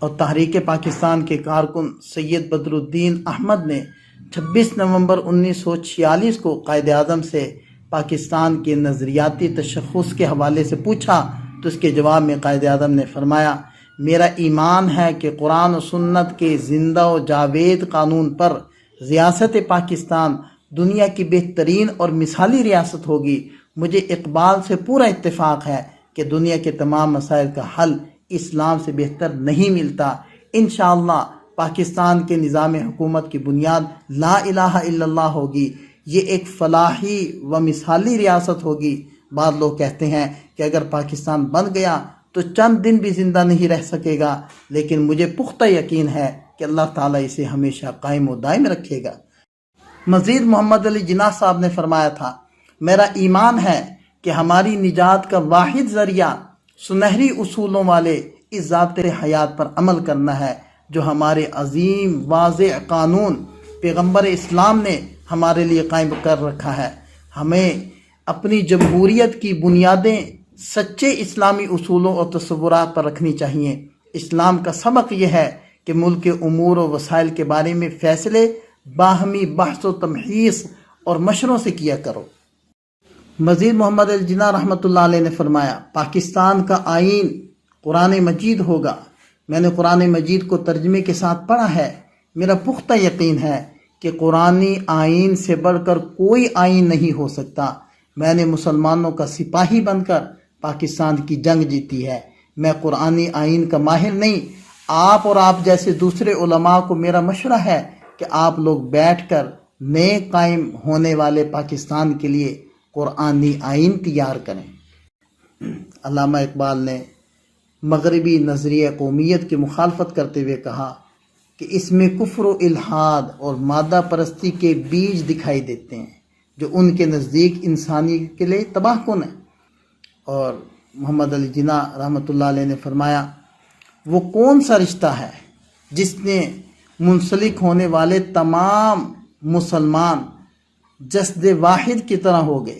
اور تحریک پاکستان کے کارکن سید بدر الدین احمد نے 26 نومبر 1946 کو قائد اعظم سے پاکستان کے نظریاتی تشخص کے حوالے سے پوچھا تو اس کے جواب میں قائد اعظم نے فرمایا، میرا ایمان ہے کہ قرآن و سنت کے زندہ و جاوید قانون پر ریاست پاکستان دنیا کی بہترین اور مثالی ریاست ہوگی۔ مجھے اقبال سے پورا اتفاق ہے کہ دنیا کے تمام مسائل کا حل اسلام سے بہتر نہیں ملتا۔ انشاءاللہ پاکستان کے نظام حکومت کی بنیاد لا الہ الا اللہ ہوگی۔ یہ ایک فلاحی و مثالی ریاست ہوگی۔ بعض لوگ کہتے ہیں کہ اگر پاکستان بن گیا تو چند دن بھی زندہ نہیں رہ سکے گا، لیکن مجھے پختہ یقین ہے کہ اللہ تعالیٰ اسے ہمیشہ قائم و دائم رکھے گا۔ مزید محمد علی جناح صاحب نے فرمایا تھا، میرا ایمان ہے کہ ہماری نجات کا واحد ذریعہ سنہری اصولوں والے اس ضابطۂ حیات پر عمل کرنا ہے جو ہمارے عظیم واضح قانون پیغمبر اسلام نے ہمارے لیے قائم کر رکھا ہے۔ ہمیں اپنی جمہوریت کی بنیادیں سچے اسلامی اصولوں اور تصورات پر رکھنی چاہیے۔ اسلام کا سبق یہ ہے کہ ملک کے امور و وسائل کے بارے میں فیصلے باہمی بحث و تمحیص اور مشوروں سے کیا کرو۔ مزید محمد علی جناح رحمۃ اللہ علیہ نے فرمایا، پاکستان کا آئین قرآن مجید ہوگا۔ میں نے قرآن مجید کو ترجمے کے ساتھ پڑھا ہے۔ میرا پختہ یقین ہے کہ قرآنی آئین سے بڑھ کر کوئی آئین نہیں ہو سکتا۔ میں نے مسلمانوں کا سپاہی بن کر پاکستان کی جنگ جیتی ہے۔ میں قرآنی آئین کا ماہر نہیں، آپ اور آپ جیسے دوسرے علماء کو میرا مشورہ ہے کہ آپ لوگ بیٹھ کر نئے قائم ہونے والے پاکستان کے لیے قرآنی آئین تیار کریں۔ علامہ اقبال نے مغربی نظریہ قومیت کی مخالفت کرتے ہوئے کہا کہ اس میں کفر و الحاد اور مادہ پرستی کے بیج دکھائی دیتے ہیں جو ان کے نزدیک انسانی کے لیے تباہ کن ہے۔ اور محمد علی جناح رحمۃ اللہ علیہ نے فرمایا، وہ کون سا رشتہ ہے جس نے منسلک ہونے والے تمام مسلمان جسد واحد کی طرح ہو گئے؟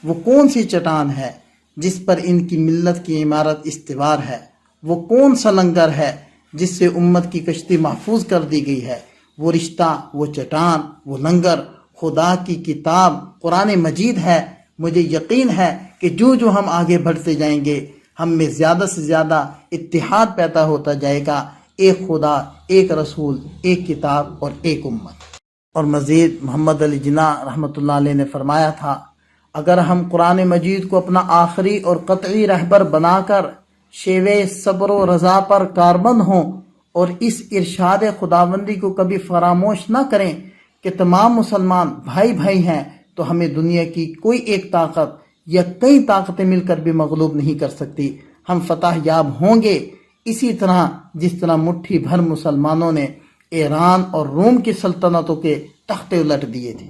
وہ کون سی چٹان ہے جس پر ان کی ملت کی عمارت استوار ہے؟ وہ کون سا لنگر ہے جس سے امت کی کشتی محفوظ کر دی گئی ہے؟ وہ رشتہ، وہ چٹان، وہ لنگر خدا کی کتاب قرآن مجید ہے۔ مجھے یقین ہے کہ جو ہم آگے بڑھتے جائیں گے، ہم میں زیادہ سے زیادہ اتحاد پیدا ہوتا جائے گا، ایک خدا، ایک رسول، ایک کتاب اور ایک امت۔ اور مزید محمد علی جناح رحمۃ اللہ علیہ نے فرمایا تھا، اگر ہم قرآن مجید کو اپنا آخری اور قطعی رہبر بنا کر شیوے صبر و رضا پر کاربند ہوں اور اس ارشاد خداوندی کو کبھی فراموش نہ کریں کہ تمام مسلمان بھائی بھائی ہیں، تو ہمیں دنیا کی کوئی ایک طاقت یا کئی طاقتیں مل کر بھی مغلوب نہیں کر سکتی۔ ہم فتح یاب ہوں گے اسی طرح جس طرح مٹھی بھر مسلمانوں نے ایران اور روم کی سلطنتوں کے تختے الٹ دیے تھے۔